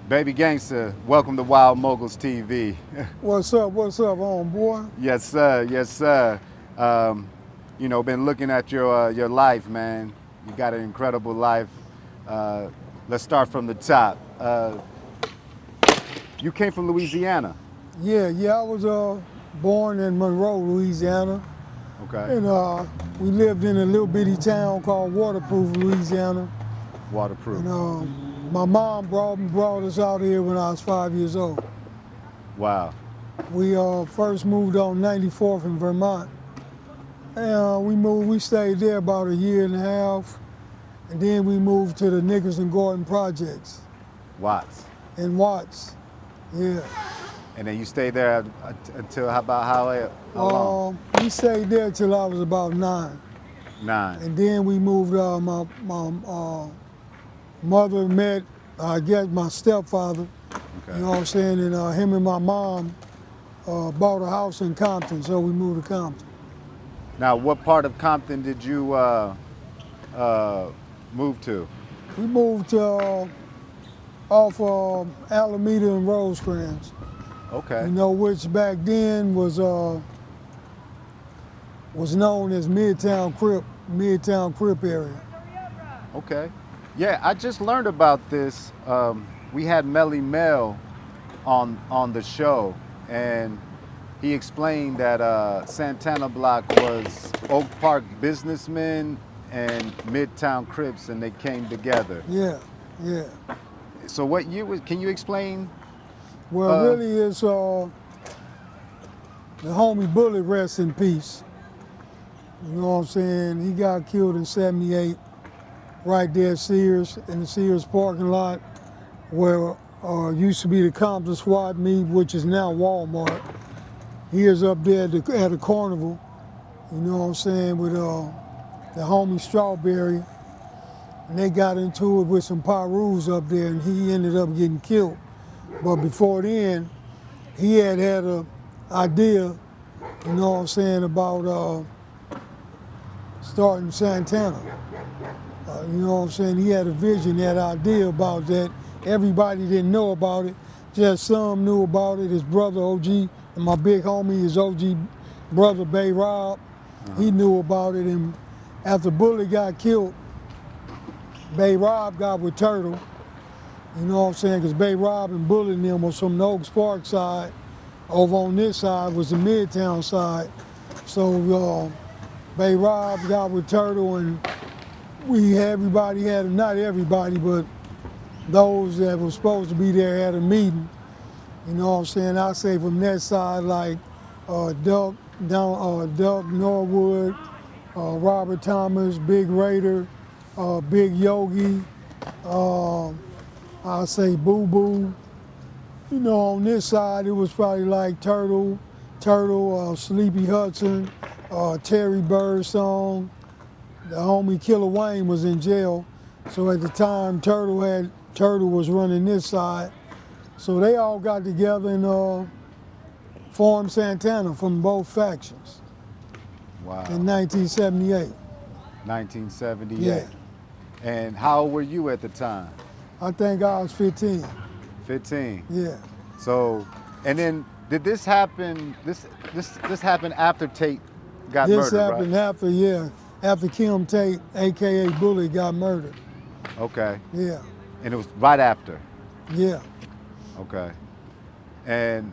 Baby Gangsta, welcome to Wild Moguls TV. What's up, homeboy? Yes, sir. Yes, sir. Been looking at your life, man. You got an incredible life. Let's start from the top. You came from Louisiana. Yeah, I was born in Monroe, Louisiana. Okay. And we lived in a little bitty town called Waterproof, Louisiana. Waterproof. And my mom brought us out here when I was 5 years old. Wow. We first moved on 94th in Vermont. And we stayed there about a year and a half. And then we moved to the Nickerson Gordon Projects. Watts. In Watts, yeah. And then you stayed there until how long? We stayed there till I was about 9. 9. And then we moved, my mother met, I guess, my stepfather, Okay. you know what I'm saying? And him and my mom bought a house in Compton, so we moved to Compton. Now, what part of Compton did you move to? We moved off Alameda and Rosecrans. Okay. You know, which back then was known as Midtown Crip area. Okay. Yeah, I just learned about this. We had Melly Mel on the show, and he explained that Santana Blocc was Oak Park Businessmen and Midtown Crips, and they came together. Yeah. So what year was? Can you explain? Well, really, it's the homie Bullet, rest in peace. You know what I'm saying? He got killed in '78, right there at Sears, in the Sears parking lot, where used to be the Compton swap meet, which is now Walmart. He is up there at the carnival, you know what I'm saying, with the homie Strawberry. And they got into it with some Pyrus up there, and he ended up getting killed. But before then, he had an idea, you know what I'm saying, about starting Santana. You know what I'm saying? He had a vision, that idea about that. Everybody didn't know about it, just some knew about it. His brother OG, and my big homie, his OG brother Bay Rob, he knew about it. And after Bullet got killed, Bay Rob got with Turtle. You know what I'm saying? Because Bay Rob and Bullet and them was from the Oaks Park side. Over on this side was the Midtown side. So Bay Rob got with Turtle, and not everybody, but those that were supposed to be there had a meeting. You know what I'm saying? I say from that side, like Duck Norwood, Robert Thomas, Big Raider, Big Yogi, I say Boo Boo. You know, on this side, it was probably like Turtle, Sleepy Hudson, Terry Birdsong. The homie Killer Wayne was in jail. So at the time, Turtle was running this side. So they all got together and formed Santana from both factions. Wow. In 1978. 1978. Yeah. And how old were you at the time? I think I was 15. 15. Yeah. So, and then did this happen? This happened after Tate got murdered, This happened right? after Kim Tate, AKA Bullet, got murdered. Okay. Yeah. And it was right after. Yeah. Okay. And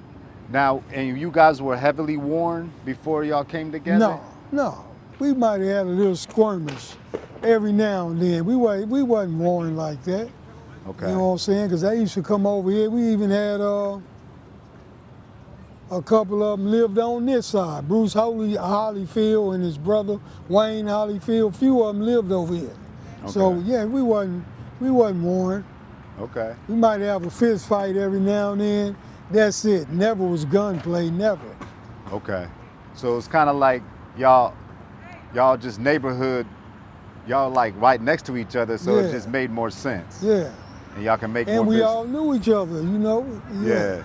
you guys were heavily warned before y'all came together? No. We might have had a little skirmish every now and then. We wasn't warned like that. Okay. You know what I'm saying? Because they used to come over here. We even had a couple of them lived on this side. Bruce Hollyfield and his brother Wayne Hollyfield. Few of them lived over here. Okay. So yeah, we wasn't warned. Okay. We might have a fist fight every now and then. That's it. Never was gunplay. Never. Okay. So it's kind of like y'all just neighborhood. Y'all like right next to each other, so Yeah. it just made more sense. Yeah. And y'all can make more And we business. all knew each other, you know? Yeah.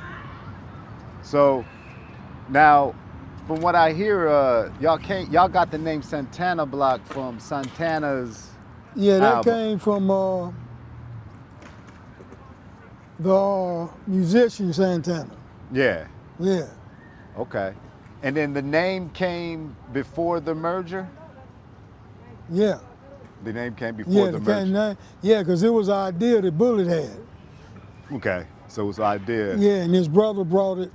So now, from what I hear, y'all got the name Santana Blocc from Santana's Yeah, that album. came from the musician Santana. Yeah. Yeah. Okay. And then the name came before the merger? Yeah. The name came before the merger? Yeah, because it was an idea that Bullet had. Okay. So it was an idea. Yeah, and his brother brought it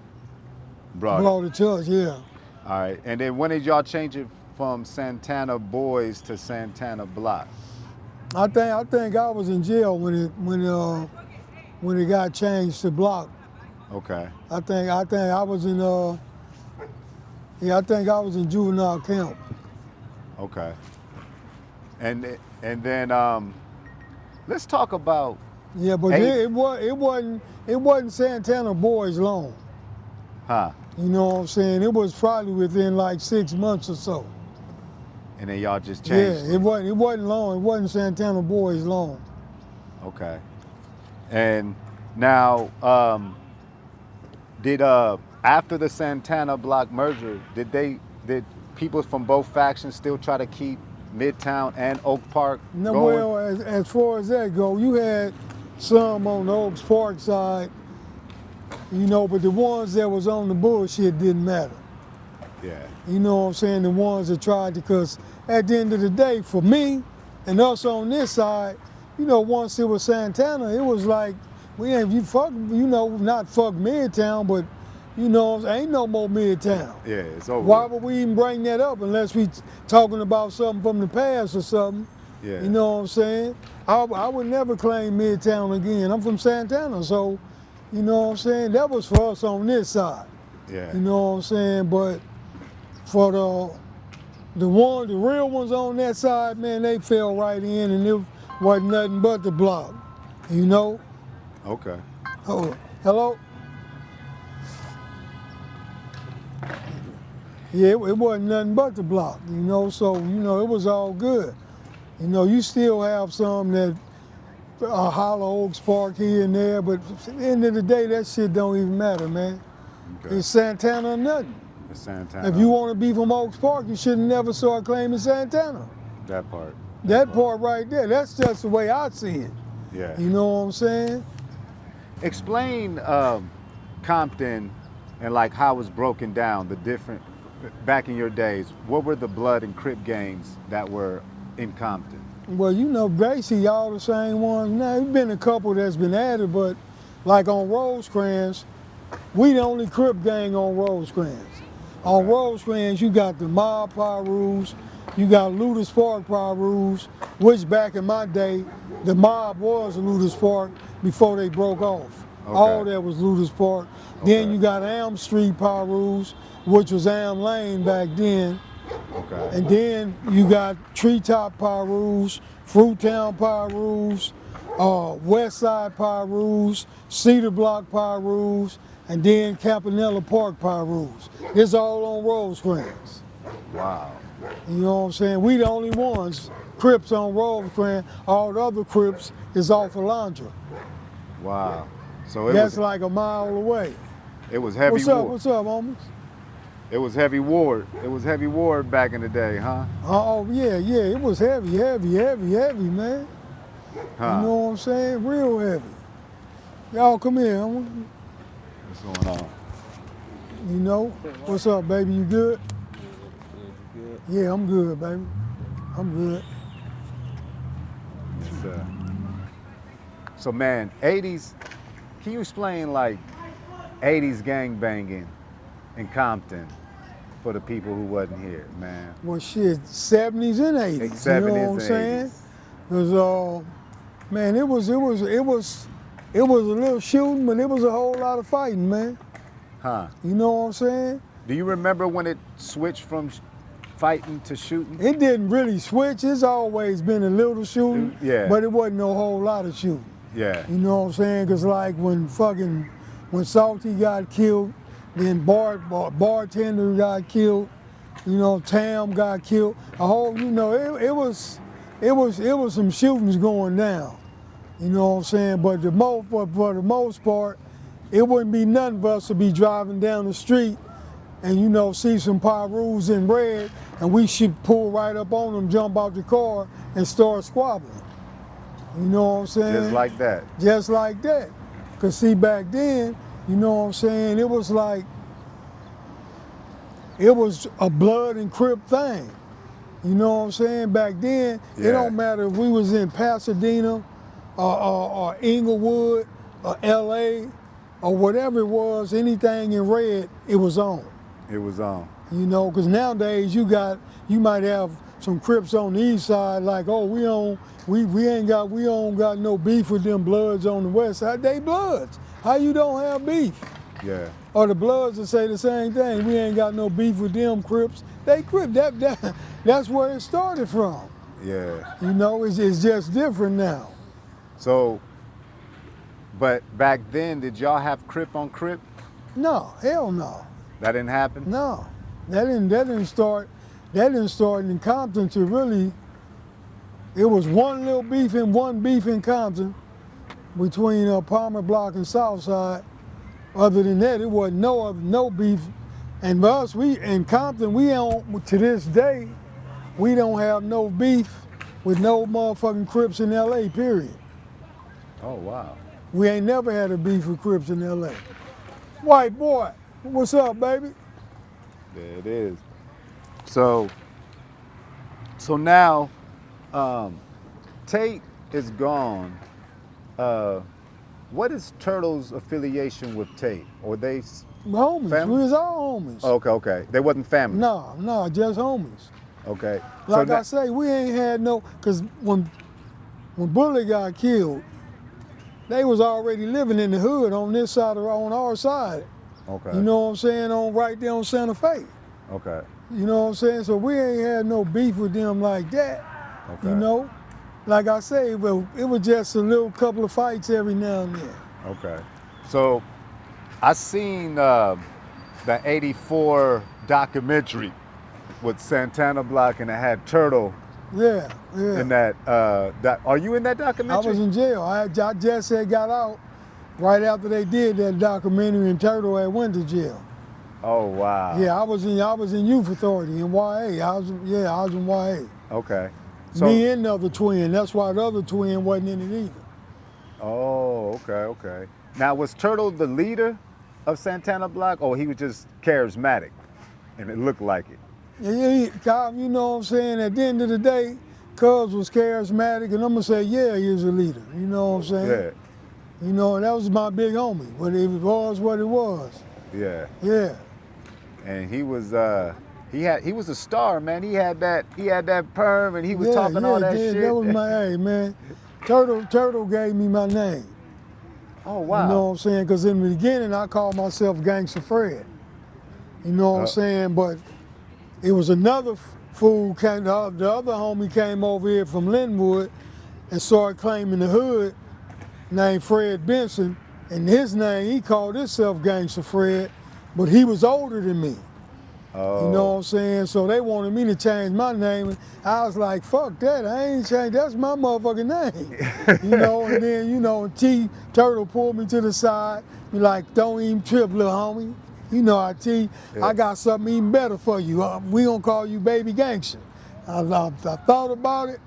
to us, yeah. All right. And then when did y'all change it from Santana Boys to Santana Blocc? I think I was in jail when it got changed to Blocc. Okay. I think I was in I think I was in juvenile camp. Okay. And then let's talk about. Yeah, but it wasn't Santana Boys long. Huh. You know what I'm saying? It was probably within like 6 months or so. And then y'all just changed. Yeah, it wasn't long. It wasn't Santana Boys long. Okay. And now, did after the Santana Blocc merger, did people from both factions still try to keep Midtown and Oak Park No, going? well, as far as that go, you had some on the Oaks Park side, you know, but the ones that was on the bullshit didn't matter. Yeah. You know what I'm saying? The ones that tried to, because at the end of the day, for me and us on this side, you know, once it was Santana, it was like, not fuck Midtown, but, you know, ain't no more Midtown. Yeah, it's over. Why would we even bring that up unless we talking about something from the past or something? Yeah. You know what I'm saying? I would never claim Midtown again. I'm from Santana, so, you know what I'm saying? That was for us on this side. Yeah. You know what I'm saying? But for the real ones on that side, man, they fell right in, and it wasn't nothing but the block. You know? Okay. Oh, hello? Yeah, it wasn't nothing but the block, you know, so, you know, it was all good. You know, you still have some that Hollow Oaks Park here and there, but at the end of the day, that shit don't even matter, man. Okay. It's Santana or nothing. It's Santana. If you want to be from Oaks Park, you should never start claiming Santana. That part. That part right there, that's just the way I see it. Yeah. You know what I'm saying? Explain Compton and like how it's broken down, the different, back in your days, what were the Blood and Crip gangs that were in Compton? Well, you know, basically all the same ones. Now, there's been a couple that's been added, but like on Rosecrans, we the only Crip gang on Rosecrans. On Rosecrans, you got the Mob Pyrus, you got Ludus Park Pyrus, which back in my day, the Mob was Ludus Park before they broke off. Okay. All that was Ludus Park. Okay. Then you got Elm Street Pyrus, which was Elm Lane back then. Okay. And then you got Treetop Pyrus, Fruittown Pyrus, West Side Pyrus, Cedar Block Pyrus, and then Campanella Park Pyrus. It's all on Rosecrans. Wow. You know what I'm saying? We the only ones, Crips on Rosecrans. All the other Crips is off Alondra. Wow. So That's like a mile away. It was heavy What's up? war. What's up, homies? It was heavy war. It was heavy war back in the day, huh? Oh yeah, it was heavy, man. Huh. You know what I'm saying? Real heavy. Y'all come here, homie. What's going on? You know? What's up, baby? You good? Yeah, I'm good, baby. I'm good. So man, 80s, can you explain like 80s gangbanging in Compton for the people who wasn't here, man? Well, shit, 70s and 80s. 70s you know what I'm and saying? 80s. Because, man, it was a little shooting, but it was a whole lot of fighting, man. Huh. You know what I'm saying? Do you remember when it switched from fighting to shooting? It didn't really switch. It's always been a little shooting, Yeah. but it wasn't a whole lot of shooting. Yeah. You know what I'm saying? Because like when Salty got killed, then Bartender got killed, you know, Tam got killed. A whole, you know, it was some shootings going down. You know what I'm saying? But for the most part, it wouldn't be nothing for us to be driving down the street and, you know, see some Pyrus in red, and we should pull right up on them, jump out the car, and start squabbling. You know what I'm saying? Just like that. Just like that. Cause see, back then, you know what I'm saying, it was like, it was a blood and Crip thing. You know what I'm saying? Back then, Yeah. it don't matter if we was in Pasadena or Inglewood or LA or whatever it was, anything in red, it was on. It was on. You know, because nowadays you might have some Crips on the east side, like, oh, we don't got no beef with them Bloods on the west side. They Bloods. How you don't have beef? Yeah. Or the Bloods will say the same thing. We ain't got no beef with them Crips. They Crip. That's where it started from. Yeah. You know, it's just different now. So, but back then, did y'all have Crip on Crip? No, hell no. That didn't happen? No. That didn't start in Compton to really, it was one little beef and one beef in Compton between Palmer Block and Southside. Other than that, it wasn't no beef. And for us, in Compton, to this day, we don't have no beef with no motherfucking Crips in LA, period. Oh, wow. We ain't never had a beef with Crips in LA. White boy, what's up, baby? There it is. So now, Tate is gone. What is Turtle's affiliation with Tate? Or they Homies, family? we was all homies. Okay. They wasn't family? No, just homies. Okay. Like I say, we ain't had no, because when Bullet got killed, they was already living in the hood on this side on our side. Okay. You know what I'm saying? Right there on Santa Fe. Okay. You know what I'm saying? So we ain't had no beef with them like that. Okay. You know? Like I say, well, it was just a little couple of fights every now and then. Okay. So I seen the '84 documentary with Santana Blocc, and it had Turtle Yeah. in that. Are you in that I documentary? was in jail. I just had got out right after they did that documentary, and Turtle had went to jail. Oh, wow. Yeah, I was in youth authority in YA. I was in YA. Okay. So, Me and the other twin. That's why the other twin wasn't in it either. oh, okay. Now, was Turtle the leader of Santana Blocc, or he was just charismatic, and it looked like it? Yeah, you know what I'm saying? At the end of the day, Cubs was charismatic, and I'm gonna say, yeah, he was a leader. You know what I'm saying? Yeah. You know, and that was my big homie. But it was what it was. Yeah. Yeah. And he was he was a star, man. He had that perm, and he was talking all that shit. That was my hey man. Turtle gave me my name. Oh, wow. You know what I'm saying? Because in the beginning I called myself Gangsta Fred. You know what I'm saying? But it was another fool came. The other homie came over here from Linwood and started claiming the hood, named Fred Benson, and his name he called himself Gangsta Fred, but he was older than me. Oh. You know what I'm saying? So they wanted me to change my name. And I was like, fuck that, I ain't changed, that's my motherfucking name. You know, and then, you know, Turtle pulled me to the side, be like, don't even trip, little homie. You know, I got something even better for you. We gonna call you Baby Gangsta. I thought about it.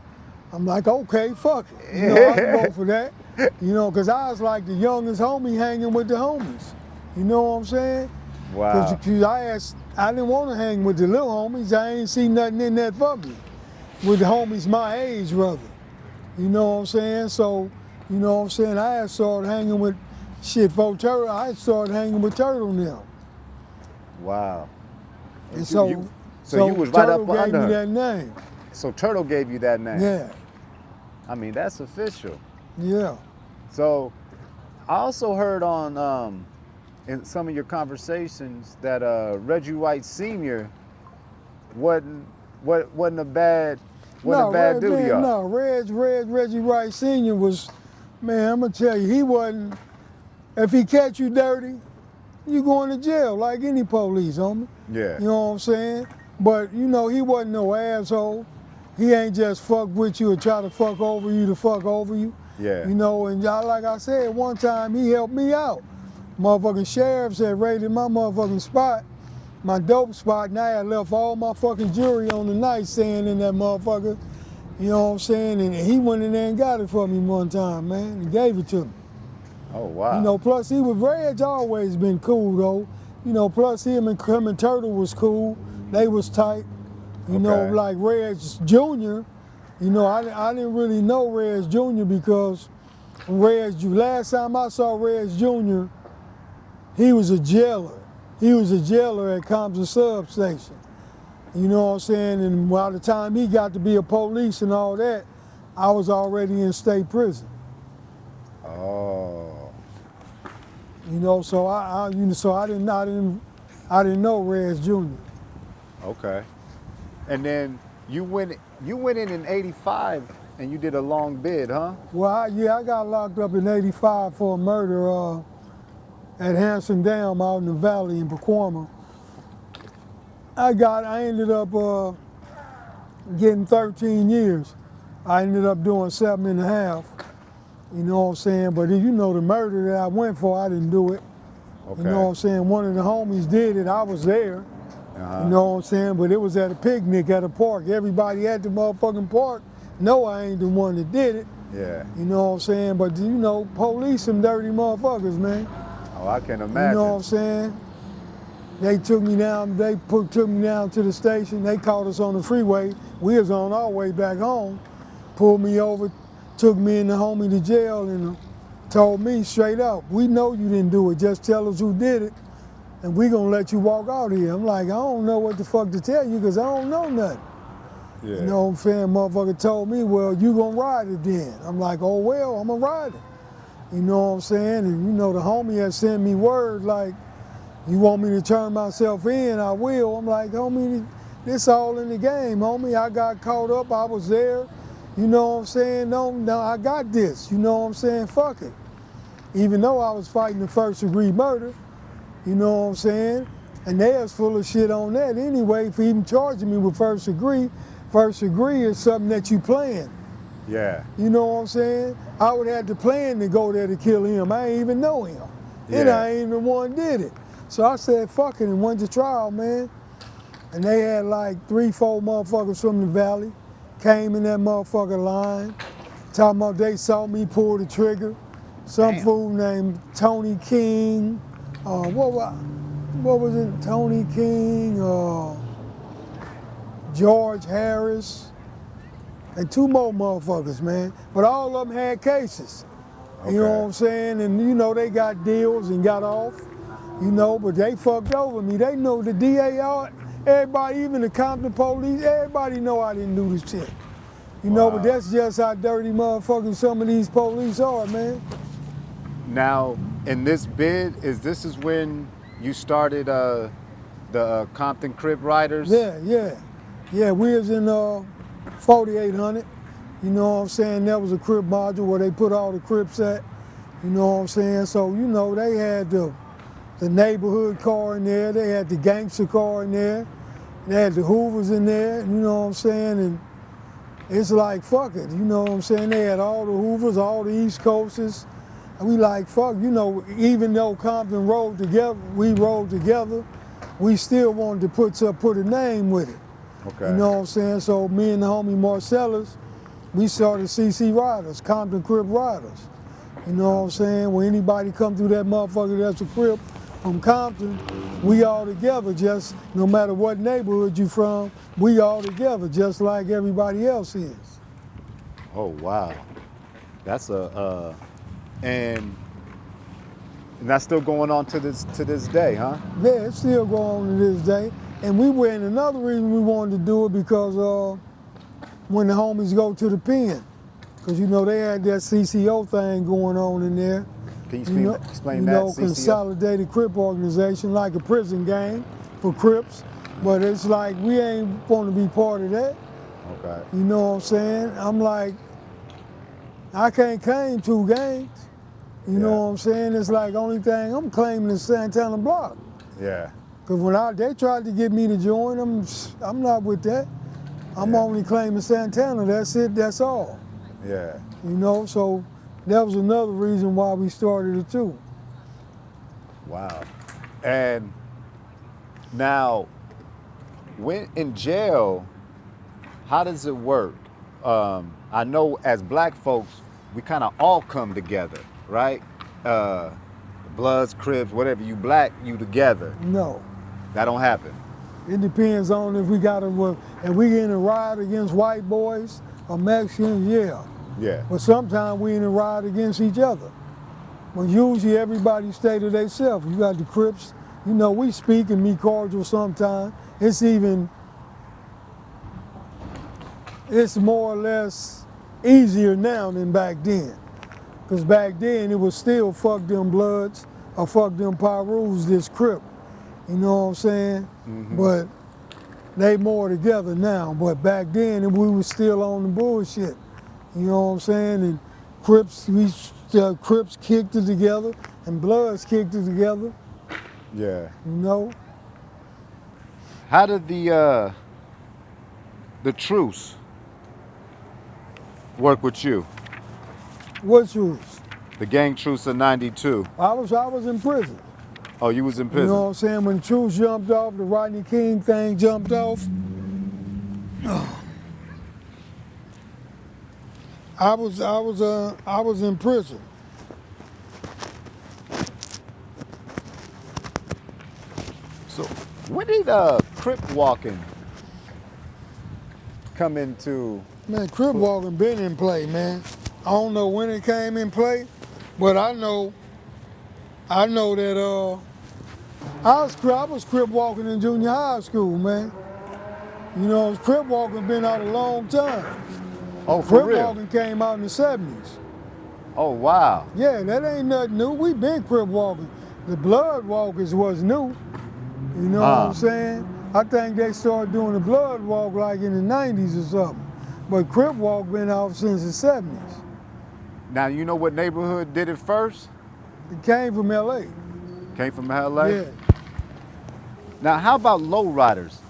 I'm like, okay, fuck it. You know, I can go for that. You know, because I was like the youngest homie hanging with the homies. You know what I'm saying? Wow. Because I didn't want to hang with the little homies. I ain't seen nothing in that for me. With the homies my age, rather. You know what I'm saying? So, you know what I'm saying? I had started hanging with shit for Turtle. I started hanging with Turtle now. Wow. And so you was right Turtle up gave under me her. that name. So Turtle gave you that name. Yeah, I mean, that's official. yeah. So I also heard on in some of your conversations that Reggie White Sr. wasn't a bad dude to y'all. No, Reggie White Sr. was, man, I'm gonna tell you, he wasn't, if he catch you dirty, you going to jail like any police, homie. Yeah. You know what I'm saying? But, you know, he wasn't no asshole. He ain't just fuck with you or try to fuck over you to fuck over you. Yeah. You know, and like I said, one time he helped me out. Motherfucking sheriffs had raided my motherfucking spot, my dope spot, and I had left all my fucking jewelry on the nightstand in that motherfucker. You know what I'm saying? And he went in there and got it for me one time, man, and gave it to me. Oh, wow. You know, plus he was Reg always been cool though. You know, plus him and Turtle was cool. They was tight. You know, Okay. like Reg Jr. You know, I didn't really know Reg Jr. because last time I saw Reg Jr., he was a jailer. He was a jailer at Compton substation. You know what I'm saying? And by the time he got to be a police and all that, I was already in state prison. Oh. You know, so I didn't know Reg Jr. Okay. And then you went in '85 and you did a long bid, huh? Well, I got locked up in '85 for a murder at Hanson Dam out in the valley in Pacoima. I ended up getting 13 years. I ended up doing 7.5. You know what I'm saying? But you know the murder that I went for, I didn't do it. Okay. You know what I'm saying? One of the homies did it. I was there. Uh-huh. You know what I'm saying? But it was at a picnic at a park. Everybody at the motherfucking park know I ain't the one that did it. Yeah. You know what I'm saying? But you know, police some dirty motherfuckers, man. Oh, I can imagine. You know what I'm saying? They took me down, took me down to the station. They caught us on the freeway. We was on our way back home. Pulled me over, took me and the homie to jail and told me straight up, we know you didn't do it. Just tell us who did it and we gonna let you walk out of here. I'm like, I don't know what the fuck to tell you because I don't know nothing. Yeah. You know what I'm saying? Motherfucker told me, well, you gonna ride it then. I'm like, oh well, I'm gonna ride it. You know what I'm saying? And you know the homie had sent me word like, you want me to turn myself in, I will. I'm like, homie, this all in the game, homie. I got caught up, I was there. You know what I'm saying? No, I got this. You know what I'm saying? Fuck it. Even though I was fighting the first degree murder, you know what I'm saying? And they was full of shit on that anyway for even charging me with first degree. First degree is something that you plan. Yeah. You know what I'm saying? I would have to plan to go there to kill him. I ain't even know him. And Yeah. I ain't the one did it. So I said, fuck it, and went to trial, man. And they had like 3-4 motherfuckers from the valley, came in that motherfucker line, talking about they saw me pull the trigger. Some Damn. fool named Tony King, what was it? Tony King, George Harris, and 2 more motherfuckers, man. But all of them had cases. Okay. You know what I'm saying? And you know, they got deals and got off. You know, but they fucked over me. They know the DA, everybody, even the Compton police, everybody know I didn't do this shit. You know, but that's just how dirty motherfucking some of these police are, man. Now, in this bid, this is when you started the Compton Crip Riders? Yeah, we was in 4800. You know what I'm saying? That was a Crip module where they put all the Crips at. You know what I'm saying? So, you know, they had the neighborhood car in there, they had the gangster car in there, they had the Hoovers in there, you know what I'm saying? And it's like, fuck it, you know what I'm saying? They had all the Hoovers, all the East Coasters. And we like, fuck, you know, even though Compton rode together, we rode together, we still wanted to put a name with it. Okay. You know what I'm saying? So me and the homie Marcellus, we started CC Riders, Compton Crip Riders. You know what I'm saying? When anybody come through that motherfucker that's a Crip from Compton, we all together, just no matter what neighborhood you from, we all together, just like everybody else is. Oh, wow. That's and that's still going on to this day, huh? Yeah, it's still going on to this day. And another reason we wanted to do it because when the homies go to the pen, because you know they had that CCO thing going on in there. Can you explain that? You know, CCO? Consolidated Crip Organization, like a prison gang for Crips. But it's like, we ain't want to be part of that. Okay. You know what I'm saying? I'm like, I can't claim 2 gangs. You know what I'm saying? It's like, only thing I'm claiming is Santana Blocc. Yeah. Because when they tried to get me to join them, I'm not with that. I'm only claiming Santana, that's it, that's all. Yeah. You know, so that was another reason why we started it too. Wow. And now, when in jail, how does it work? I know as black folks, we kind of all come together, right? Bloods, Crips, whatever, you black, you together. No. That don't happen. It depends on if we got if we in a riot against white boys or Mexicans, yeah. Yeah. But sometimes we in a riot against each other. But usually everybody stay to themselves. You got the Crips, you know, we speak and be cordial sometimes. It's more or less easier now than back then. Because back then it was still fuck them Bloods or fuck them Pyrus, this Crip. You know what I'm saying? Mm-hmm. But they more together now. But back then we was still on the bullshit. You know what I'm saying? And Crips, Crips kicked it together and Bloods kicked it together. Yeah. You know? How did the truce work with you? What truce? The gang truce of '92. I was in prison. Oh, you was in prison? You know what I'm saying? When the truce jumped off, the Rodney King thing jumped off. I was in prison. So when did Crip walking come into? Man, Crip walking been in play, man. I don't know when it came in play, but I know that I was Crip walking in junior high school, man. You know, Crip walking been out a long time. Oh, for Crip real? walking came out in the 70s. Oh, wow. Yeah, that ain't nothing new. We been Crip walking. The Blood Walkers was new. You know what I'm saying? I think they started doing the Blood Walk like in the 90s or something. But Crip walk been out since the 70s. Now, you know what neighborhood did it first? It came from LA. Came from LA? Yeah. Now, how about lowriders?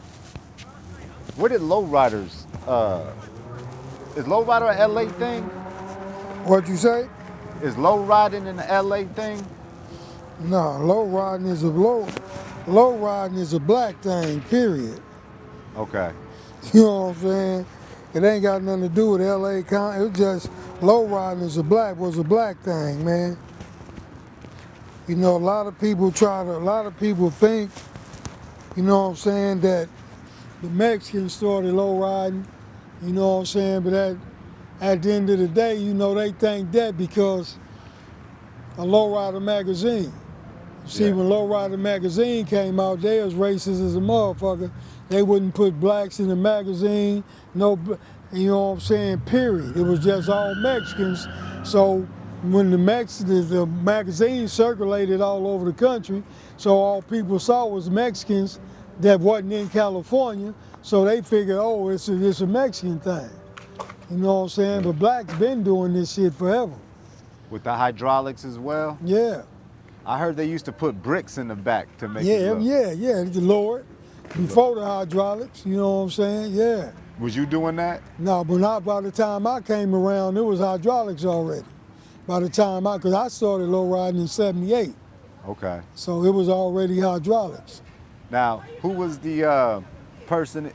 Where did lowriders, is lowrider a LA thing? What you say? Is lowriding an LA thing? No, low riding is a black thing, period. Okay. You know what I'm saying? It ain't got nothing to do with LA County. It's just low riding was a black thing, man. You know, a lot of people think, you know what I'm saying, that the Mexicans started low riding, you know what I'm saying, but at the end of the day, you know, they think that because a lowrider magazine. See, when Lowrider magazine came out, they was racist as a motherfucker. They wouldn't put blacks in the magazine, no, you know what I'm saying, period. It was just all Mexicans. So when the magazine circulated all over the country, so all people saw was Mexicans that wasn't in California, so they figured, oh, it's a Mexican thing. You know what I'm saying? But blacks been doing this shit forever. With the hydraulics as well? Yeah. I heard they used to put bricks in the back to make it Yeah, look. yeah, the Lord. Before the hydraulics, you know what I'm saying? Yeah. Was you doing that? No, but not by the time I came around, it was hydraulics already. By the time because I started low riding in '78. Okay. So it was already hydraulics. Now, who was the person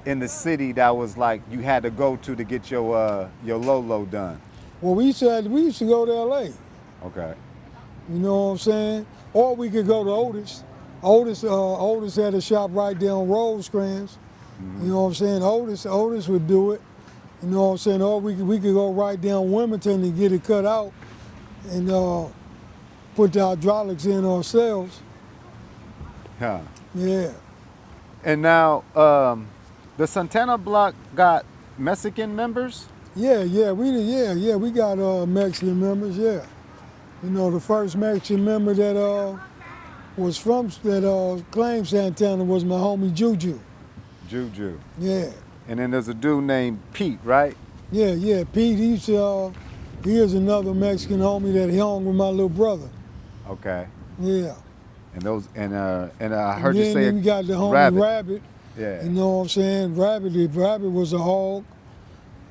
in the city that was like you had to go to get your low done? Well, we used to go to LA. Okay. You know what I'm saying? Or we could go to Otis. Otis had a shop right there on Rosecrans. Mm-hmm. You know what I'm saying? Otis would do it. You know what I'm saying? Or we could go right down Wilmington and get it cut out and put the hydraulics in ourselves. Huh. Yeah. And now, the Santana Blocc got Mexican members? Yeah, we got Mexican members, yeah. You know, the first Mexican member that claimed Santana was my homie Juju. Juju. Yeah. And then there's a dude named Pete, right? Yeah, Pete, he is another Mexican homie that hung with my little brother. Okay. Yeah. And I heard you say then we got the homie Rabbit. Yeah. You know what I'm saying? Rabbit was a hog.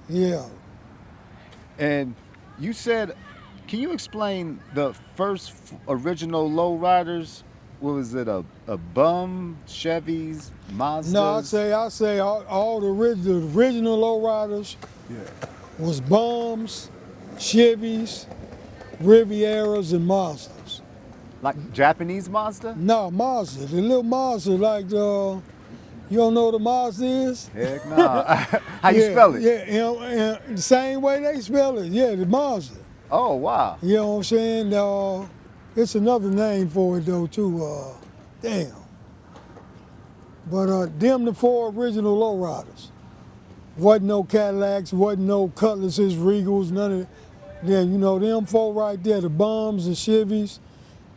Yeah. And you said, can you explain the first original lowriders? What was it, a bum, Chevys, Mazdas? No, I say all the original lowriders was bums, Chevys, Rivieras and Mazdas. Like Japanese Mazda? No, Mazda, the little Mazda, like the, you don't know what a Mazda is? Heck no. How you spell it? Yeah, the same way they spell it. Yeah, the Mazda. Oh, wow. You know what I'm saying? It's another name for it though too. Damn. But them the 4 original lowriders. Wasn't no Cadillacs, wasn't no Cutlasses, Regals, none of that. Yeah, you know, them 4 right there, the Bums, the Chevys,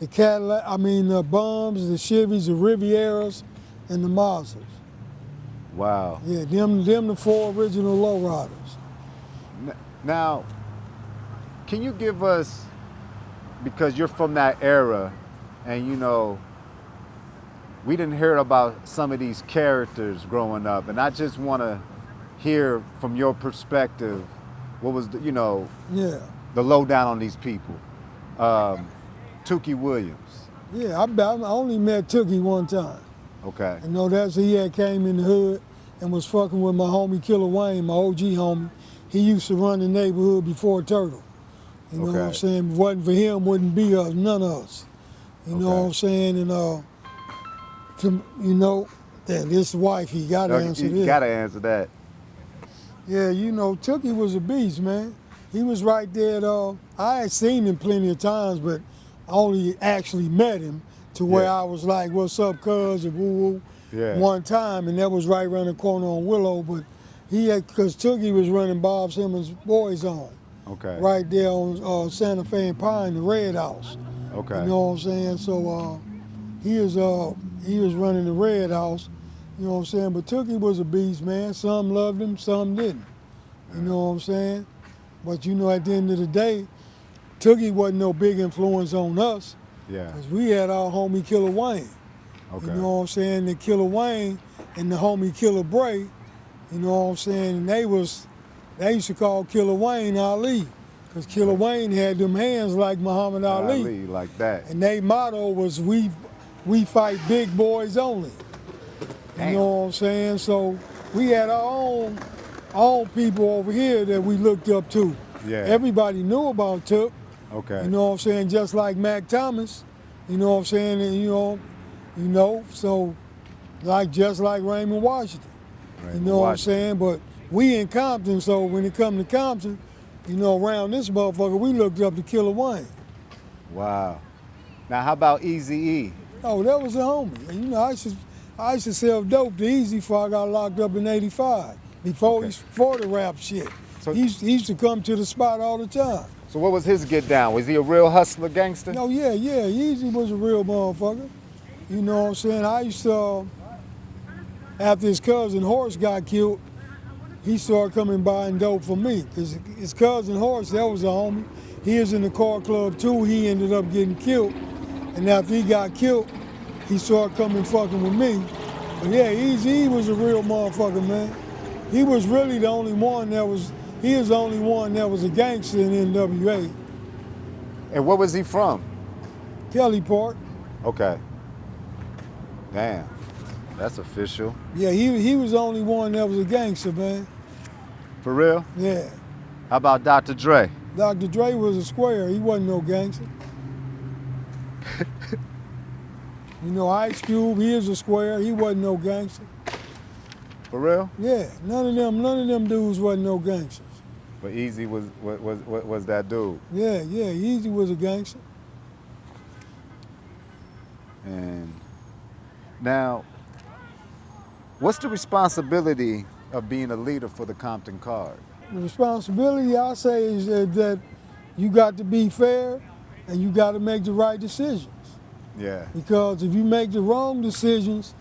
the Cadillac, the Bums, the Chevys, the Rivieras, and the Mazdas. Wow. Yeah, them the 4 original lowriders. Now, can you give us, because you're from that era, and you know, we didn't hear about some of these characters growing up, and I just want to hear from your perspective, what was the, the lowdown on these people. Tookie Williams. Yeah, I only met Tookie one time. Okay. You know, he had came in the hood and was fucking with my homie Killer Wayne, my OG homie. He used to run the neighborhood before Turtle. You know what I'm saying? If it wasn't for him, wouldn't be us, none of us. You know what I'm saying? And this wife, he got to answer this. You got to answer that. Yeah, you know, Tookie was a beast, man. He was right there. I had seen him plenty of times, but I only actually met him to where I was like, "What's up, cuz?" and woo woo. One time, and that was right around the corner on Willow. But because Tookie was running Bob Simmons' Boys Home. Okay. Right there on Santa Fe and Pine, the Red House. Okay. You know what I'm saying? So he was running the Red House. You know what I'm saying? But Tookie was a beast, man. Some loved him, some didn't. You know what I'm saying? But you know, at the end of the day, Tookie wasn't no big influence on us. Yeah. Because we had our homie Killer Wayne. Okay. You know what I'm saying? The Killer Wayne and the homie Killer Bray, you know what I'm saying? And they used to call Killer Wayne Ali. Because Killer Wayne had them hands like Muhammad Ali. Ali, like that. And their motto was, we fight big boys only. Damn. You know what I'm saying? So we had our own people over here that we looked up to. Yeah. Everybody knew about Took. Okay. You know what I'm saying? Just like Mac Thomas. You know what I'm saying? And so just like Raymond Washington. You know what I'm saying? But we in Compton, so when it come to Compton, you know, around this motherfucker, we looked up to Killer Wayne. Wow. Now, how about EAZY-E? Oh, that was a homie. And, you know, I used to sell dope to Easy before I got locked up in '85. Before the rap shit. So he used to come to the spot all the time. So what was his get down? Was he a real hustler gangster? Oh yeah. Easy was a real motherfucker. You know what I'm saying? I used to, after his cousin Horace got killed, he started coming buying dope for me. Because his cousin Horace, that was a homie. He was in the car club too. He ended up getting killed. And after he got killed, he started coming fucking with me. But yeah, EAZY-E was a real motherfucker, man. He was really the only one that was a gangster in NWA. And where was he from? Kelly Park. Okay. Damn, that's official. Yeah, he was the only one that was a gangster, man. For real? Yeah. How about Dr. Dre? Dr. Dre was a square. He wasn't no gangster. You know, Ice Cube, he is a square. He wasn't no gangster. For real? Yeah, none of them dudes wasn't no gangsters. But EAZY was that dude. Yeah, EAZY was a gangster. And now, what's the responsibility of being a leader for the Compton Card? The responsibility, I say, is that you got to be fair and you got to make the right decisions. Yeah. Because if you make the wrong decisions,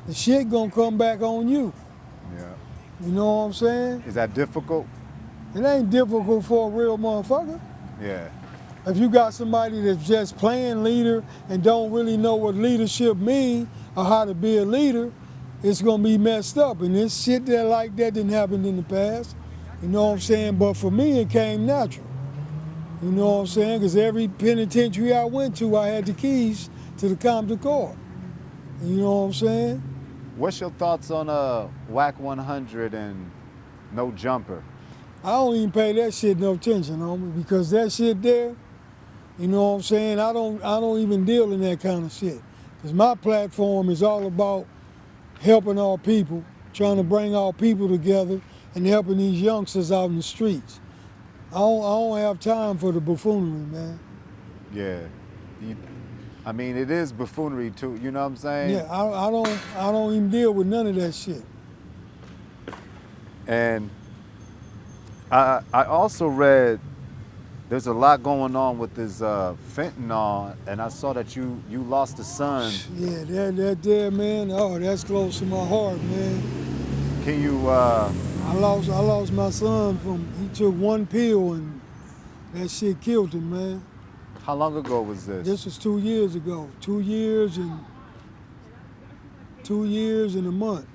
the shit gonna come back on you. Yeah. You know what I'm saying? Is that difficult? It ain't difficult for a real motherfucker. Yeah. If you got somebody that's just playing leader and don't really know what leadership mean or how to be a leader, it's gonna be messed up. And this shit that didn't happen in the past. You know what I'm saying? But for me, it came natural. You know what I'm saying? Because every penitentiary I went to, I had the keys to the Compton Court. You know what I'm saying? What's your thoughts on WAC 100 and No Jumper? I don't even pay that shit no attention, homie, because that shit there, You know what I'm saying? I don't even deal in that kind of shit. Because my platform is all about helping our people, trying to bring our people together and helping these youngsters out in the streets. I don't have time for the buffoonery, man. Yeah. I mean, it is buffoonery too, you know what I'm saying? Yeah, I don't even deal with none of that shit. And I also read there's a lot going on with this fentanyl, and I saw that you lost a son. Yeah, that there, man. Oh, that's close to my heart, man. Can you? I lost my son he took one pill and that shit killed him, man. How long ago was this? This was 2 years ago. 2 years and 2 years and a month.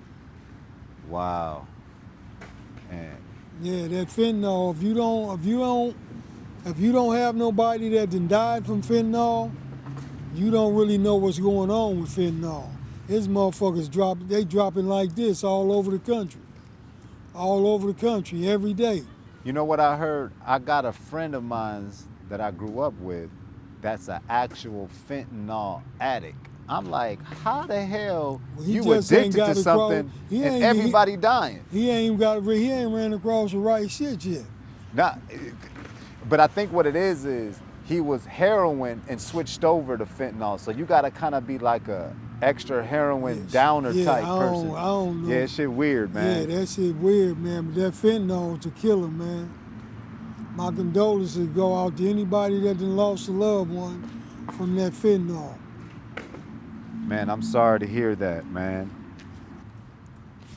Wow. And yeah, that fentanyl. If you don't have nobody that done died from fentanyl, you don't really know what's going on with fentanyl. His motherfuckers dropping like this all over the country. All over the country, every day. You know what I heard? I got a friend of mine that I grew up with that's an actual fentanyl addict. I'm like, how the hell you addicted to something and everybody dying? He ain't ran across the right shit yet. Nah, but I think what it is he was heroin and switched over to fentanyl. So you gotta kind of be like a extra heroin downer type person. I don't know. Yeah, that shit weird, man. Yeah, that shit weird, man. But that fentanyl to kill him, man. My condolences go out to anybody that done lost a loved one from that fentanyl. Man, I'm sorry to hear that, man.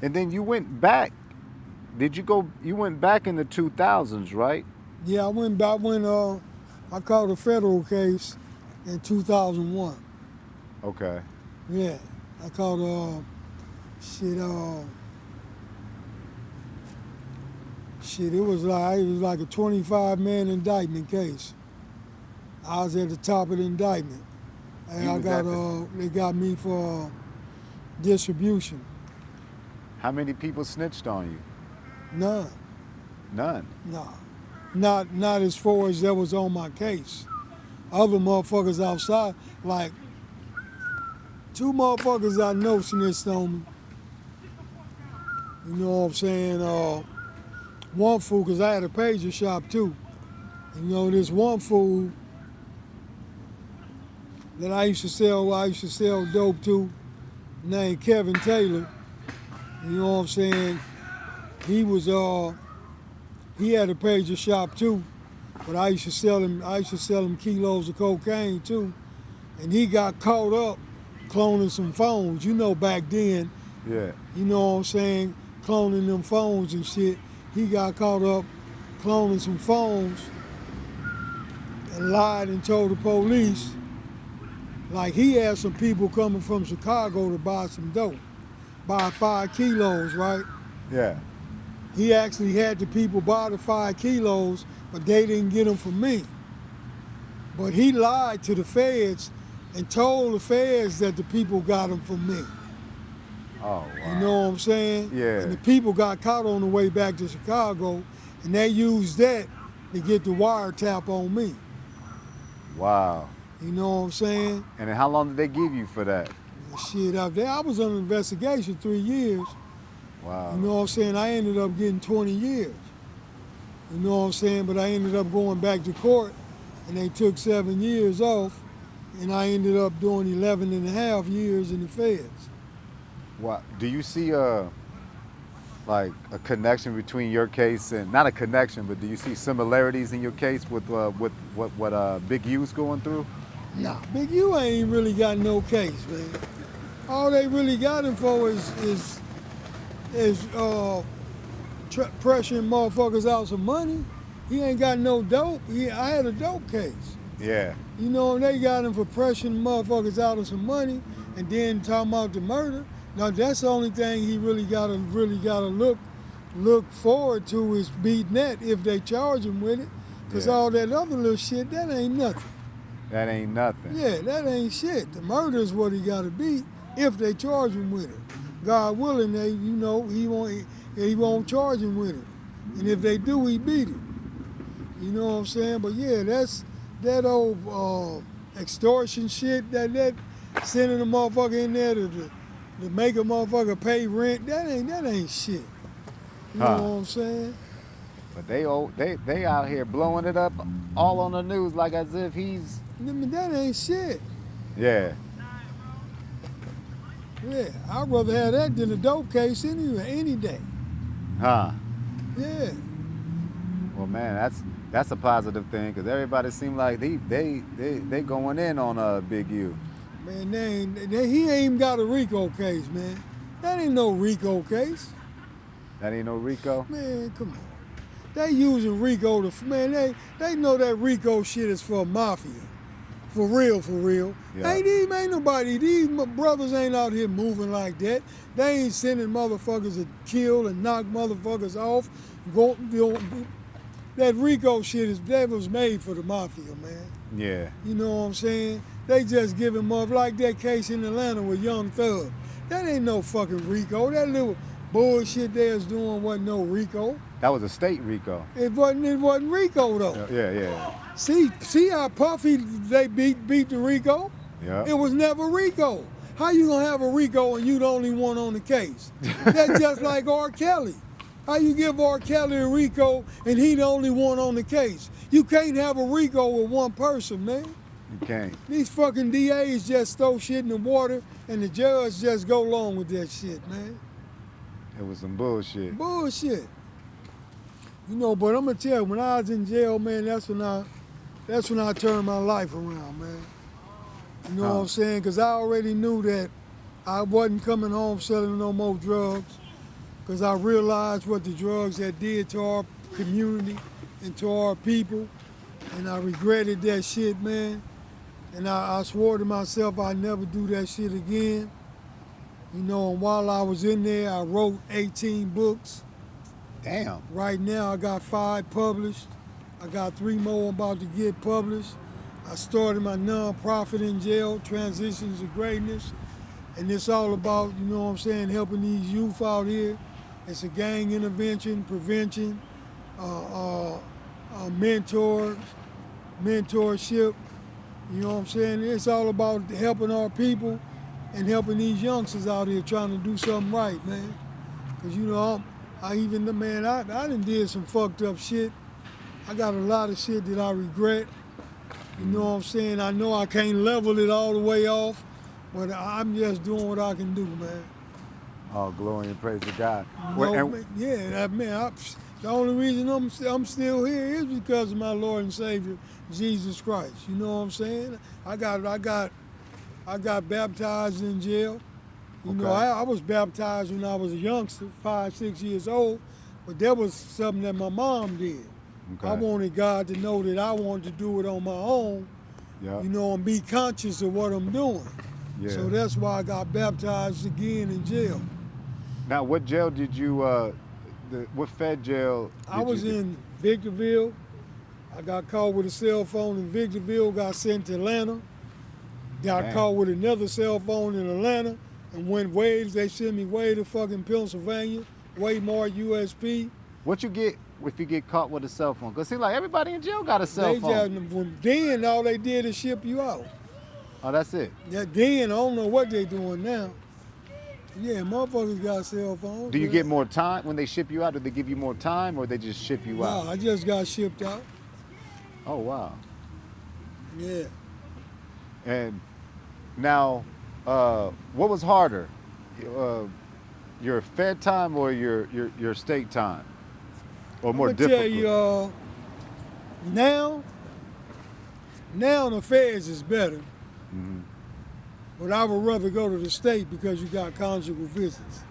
And then you went back. You went back in the 2000s, right? Yeah, I caught a federal case in 2001. Okay. Yeah, I caught it was like a 25-man indictment case. I was at the top of the indictment. And they got me for distribution. How many people snitched on you? None. None? No. Not as far as that was on my case. Other motherfuckers outside, like 2 motherfuckers I know snitched on me. You know what I'm saying? One fool, because I had a pager shop too. You know, this one fool that I used to sell dope to, named Kevin Taylor. You know what I'm saying? He had a pager shop too, but I used to sell him kilos of cocaine too. And he got caught up cloning some phones. You know, back then, yeah. You know what I'm saying, cloning them phones and shit. He got caught up cloning some phones and lied and told the police like he had some people coming from Chicago to buy some dope, buy 5 kilos, right? Yeah. He actually had the people buy the 5 kilos, but they didn't get them from me. But he lied to the feds and told the feds that the people got them from me. Oh, wow. You know what I'm saying? Yeah. And the people got caught on the way back to Chicago, and they used that to get the wiretap on me. Wow. You know what I'm saying? And then how long did they give you for that? Shit, up there, I was under investigation 3 years. Wow. You know what I'm saying? I ended up getting 20 years. You know what I'm saying? But I ended up going back to court, and they took 7 years off, and I ended up doing 11 and a half years in the feds. Wow. Do you see like a connection between your case and, not a connection, but do you see similarities in your case with what Big U's going through? Nah, Big U ain't really got no case, man. All they really got him for is pressuring motherfuckers out some money. He ain't got no dope. I had a dope case. Yeah. You know, they got him for pressuring motherfuckers out of some money and then talking about the murder. Now that's the only thing he really gotta look forward to is beating that if they charge him with it. Cause all that other little shit, that ain't nothing. That ain't nothing. Yeah, that ain't shit. The murder is what he gotta beat if they charge him with it. God willing, he won't charge him with it. And if they do, he beat him. You know what I'm saying? But yeah, that old extortion shit, that sending a motherfucker in there to make a motherfucker pay rent, that ain't shit. You know what I'm saying? But they out here blowing it up all on the news like as if he's. I mean, that ain't shit. Yeah. Yeah, I'd rather have that than a dope case any day. Huh. Yeah. Well, man, that's a positive thing because everybody seemed like they going in on Big U. Man, he ain't even got a RICO case, man. That ain't no RICO case. That ain't no RICO? Man, come on. They using RICO man, they know that RICO shit is for mafia. For real, for real. Yeah. Ain't nobody, these brothers ain't out here moving like that. They ain't sending motherfuckers to kill and knock motherfuckers off. That RICO shit that was made for the mafia, man. Yeah. You know what I'm saying? They just give him up like that case in Atlanta with Young Thug. That ain't no fucking RICO. That little bullshit they was doing wasn't no RICO. That was a state RICO. It wasn't RICO though. Yeah. See how Puffy they beat the RICO? Yeah. It was never RICO. How you gonna have a RICO and you the only one on the case? That's just like R. Kelly. How you give R. Kelly a RICO and he the only one on the case? You can't have a RICO with one person, man. You can't. These fucking DAs just throw shit in the water and the judge just go along with that shit, man. It was some bullshit. Bullshit. You know, but I'm gonna tell you, when I was in jail, man, that's when I turned my life around, man. You know what I'm saying? Because I already knew that I wasn't coming home selling no more drugs. Because I realized what the drugs had did to our community and to our people. And I regretted that shit, man. And I swore to myself I'd never do that shit again. You know, and while I was in there, I wrote 18 books. Damn. Right now, I got 5 published. I got 3 more about to get published. I started my nonprofit in jail, Transitions to Greatness. And it's all about, you know what I'm saying, helping these youth out here. It's a gang intervention, prevention, mentorship. You know what I'm saying? It's all about helping our people and helping these youngsters out here trying to do something right, man. Because, you know, I done did some fucked up shit. I got a lot of shit that I regret. You know what I'm saying? I know I can't level it all the way off, but I'm just doing what I can do, man. Oh, glory and praise to God. The only reason I'm still here is because of my Lord and Savior, Jesus Christ. You know what I'm saying? I got baptized in jail. You know, I was baptized when I was a youngster, 5, 6 years old, but that was something that my mom did. Okay. I wanted God to know that I wanted to do it on my own, you know, and be conscious of what I'm doing. Yeah. So that's why I got baptized again in jail. Now, what jail did you, what Fed jail did I was in Victorville. I got caught with a cell phone in Victorville, got sent to Atlanta. Got caught with another cell phone in Atlanta and they sent me way to fucking Pennsylvania, Waymart USP. What you get if you get caught with a cell phone? Because see, like everybody in jail got a cell phone. Then all they did is ship you out. Oh, that's it? Yeah, then I don't know what they doing now. Yeah, motherfuckers got cell phones. Do you get more time when they ship you out? Do they give you more time or they just ship you out? No, I just got shipped out. Oh, wow. Yeah. And now, what was harder? Your Fed time or your state time? Or more difficult? I'm gonna tell you, now the Feds is better. Mm-hmm. But I would rather go to the state because you got conjugal visits.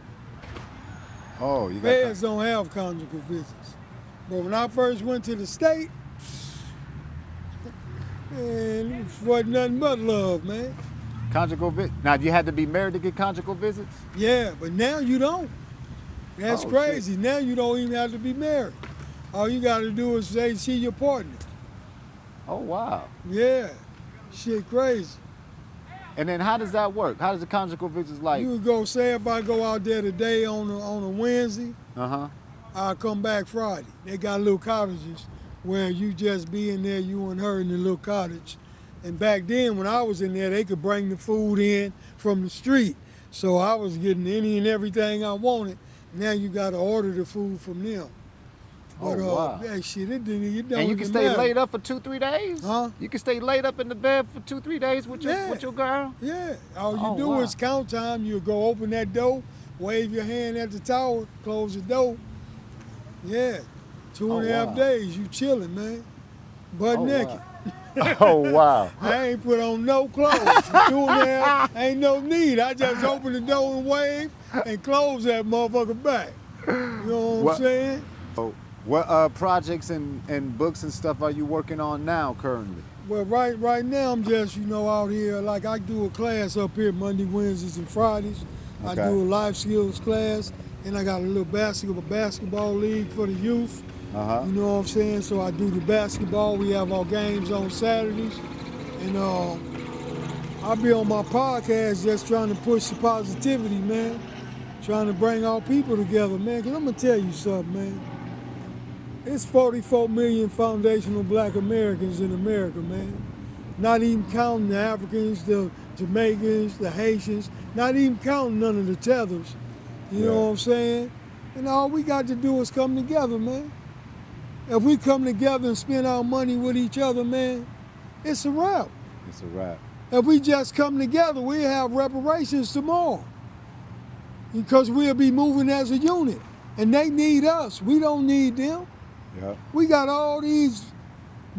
Oh, you got Feds don't have conjugal visits. But when I first went to the state, man, it wasn't nothing but love, man. Conjugal visit? Now, you had to be married to get conjugal visits? Yeah, but now you don't. That's crazy. Shit. Now you don't even have to be married. All you got to do is say, see your partner. Oh, wow. Yeah. Shit crazy. And then how does that work? How does the conjugal visits like? You would go, say if I go out there today on a Wednesday, I'll come back Friday. They got little cottages where you just be in there, you and her in the little cottage. And back then, when I was in there, they could bring the food in from the street. So I was getting any and everything I wanted. Now you got to order the food from them. But wow. that shit, it don't And you even can stay matter. laid up for 2-3 days? Huh? You can stay laid up in the bed for 2-3 days with your girl? Yeah. All you Oh, do wow. is count time. You go open that door, wave your hand at the tower, close the door. Yeah. 2.5 wow. days, you chilling, man. Butt naked. Wow. Oh, wow. I ain't put on no clothes. For 2.5, ain't no need. I just open the door and wave and close that motherfucker back. You know what I'm saying? So, what projects and books and stuff are you working on now currently? Well, right now I'm just, out here. Like I do a class up here Monday, Wednesdays, and Fridays. Okay. I do a life skills class, and I got a little basketball league for the youth. Uh-huh. You know what I'm saying? So I do the basketball. We have our games on Saturdays. And I'll be on my podcast just trying to push the positivity, man. Trying to bring our people together, man. Because I'm going to tell you something, man. It's 44 million foundational black Americans in America, man. Not even counting the Africans, the Jamaicans, the Haitians, not even counting none of the tethers. You know what I'm saying? And all we got to do is come together, man. If we come together and spend our money with each other, man, it's a wrap. It's a wrap. If we just come together, we'll have reparations tomorrow. Because we'll be moving as a unit. And they need us. We don't need them. Yep. We got all these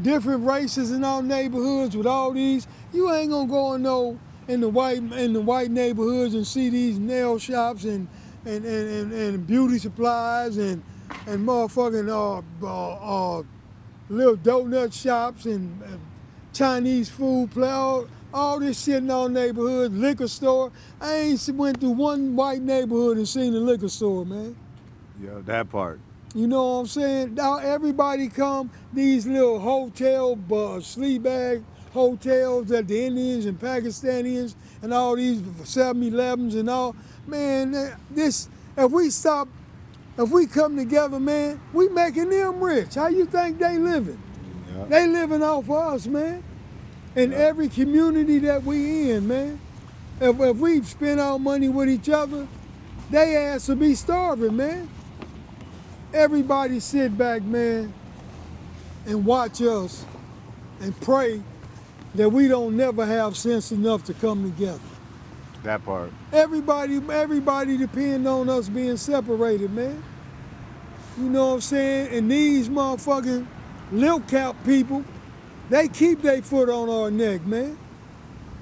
different races in our neighborhoods with all these. You ain't gonna go in the white neighborhoods and see these nail shops and beauty supplies and motherfucking little donut shops and Chinese food place, all this shit in our neighborhood, liquor store. I ain't went through one white neighborhood and seen a liquor store, man. Yeah, that part. You know what I'm saying? Now everybody come, these little sleep bag hotels that the Indians and Pakistanis and all these 7-Elevens and all. Man, if we come together, man, we making them rich. How you think they living? Yep. They living off of us, man. In every community that we in, man. If we spend our money with each other, they ass will be starving, man. Everybody sit back, man, and watch us and pray that we don't never have sense enough to come together. That part. Everybody depend on us being separated, man. You know what I'm saying? And these motherfucking lil cap people, they keep their foot on our neck, man.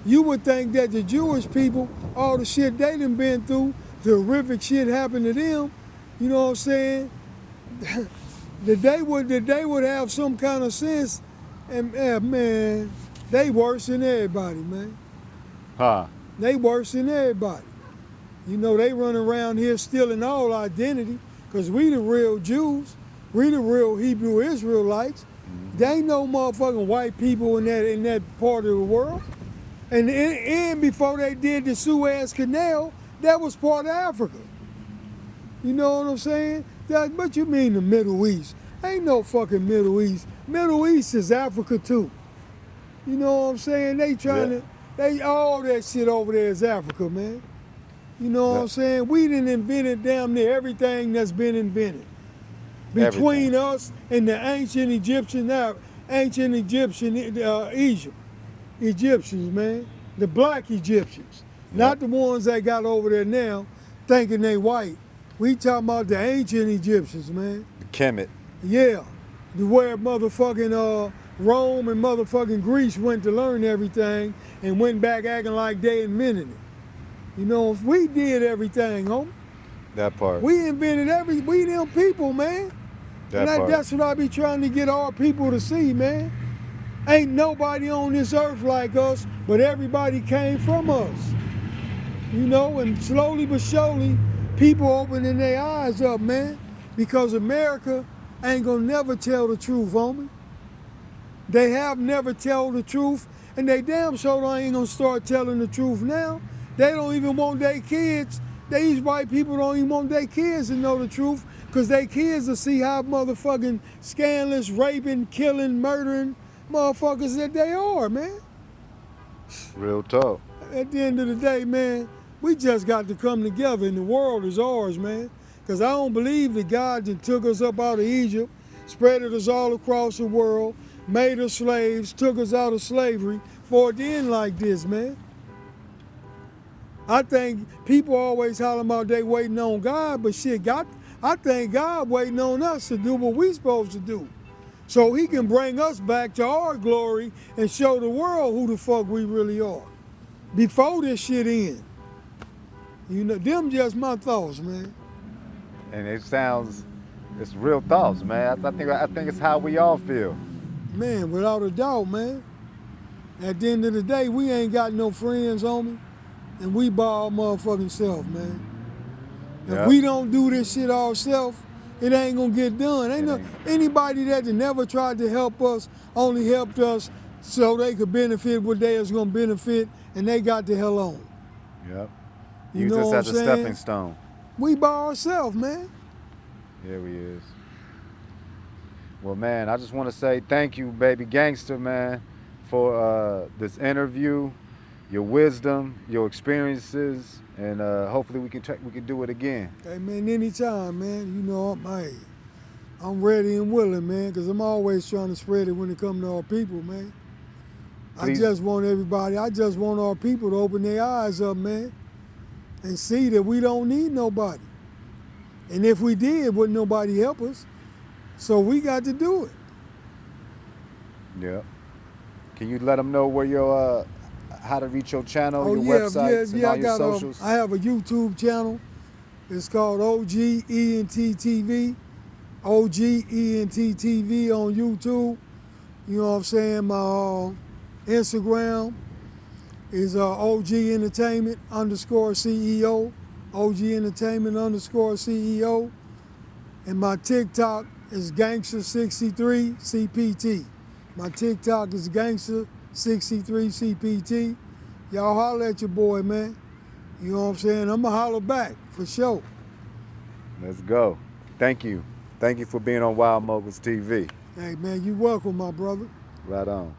You would think that the Jewish people, all the shit they done been through, the horrific shit happened to them, you know what I'm saying? that they would have some kind of sense, and man, they worse than everybody, man. Huh. They worse than everybody. You know, they run around here stealing all identity, because we the real Jews, we the real Hebrew Israelites. Mm-hmm. They ain't no motherfucking white people in that part of the world. And before they did the Suez Canal, that was part of Africa. You know what I'm saying? But you mean the Middle East. Ain't no fucking Middle East. Middle East is Africa too. You know what I'm saying? All that shit over there is Africa, man. You know what I'm saying? We done invented damn near everything that's been invented. Between us and the ancient Egyptian Egypt. Egyptians, man. The black Egyptians. Not the ones that got over there now thinking they white. We talking about the ancient Egyptians, man. The Kemet. Yeah. Where motherfucking Rome and motherfucking Greece went to learn everything and went back acting like they invented it. You know, if we did everything, homie. That part. We invented we them people, man. That's what I be trying to get our people to see, man. Ain't nobody on this earth like us, but everybody came from us. You know, and slowly but surely, people opening their eyes up, man, because America ain't gonna never tell the truth, homie. They have never told the truth, and they damn sure ain't gonna start telling the truth now. They don't even want their kids, these white people don't even want their kids to know the truth, Because they kids will see how motherfucking scandalous, raping, killing, murdering motherfuckers that they are, man. Real talk. At the end of the day, man, we just got to come together and the world is ours, man. Because I don't believe that God that took us up out of Egypt, spread us all across the world, made us slaves, took us out of slavery for it to end like this, man. I think people always holler about they waiting on God, but shit, I think God waiting on us to do what we supposed to do. So he can bring us back to our glory and show the world who the fuck we really are. Before this shit ends. You know, them just my thoughts, man. And it's real thoughts, man. I think it's how we all feel. Man, without a doubt, man. At the end of the day, we ain't got no friends, homie. And we by our motherfucking self, man. If we don't do this shit ourselves, it ain't gonna get done. Anybody that never tried to help us only helped us so they could benefit what they was gonna benefit, and they got the hell on. Yep. You Use know this what as I'm a saying? stepping stone. We by ourselves, man. Yeah, we is. Well, man, I just want to say thank you, Baby Gangsta, man, for this interview, your wisdom, your experiences, and hopefully we can do it again. Hey, man, anytime, man. You know, I'm ready and willing, man, because I'm always trying to spread it when it comes to our people, man. Please. I just want our people to open their eyes up, man, and see that we don't need nobody. And if we did, wouldn't nobody help us? So we got to do it. Yeah. Can you let them know where your how to reach your channel, your websites, and all your socials? I have a YouTube channel. It's called OGENT TV. OGENT TV on YouTube. You know what I'm saying? My Instagram is OG Entertainment _ CEO. OG Entertainment _ CEO. And my TikTok is Gangster63 CPT. My TikTok is Gangster63 CPT. Y'all holler at your boy, man. You know what I'm saying? I'ma holler back, for sure. Let's go. Thank you. Thank you for being on Wild Moguls TV. Hey, man, you welcome, my brother. Right on.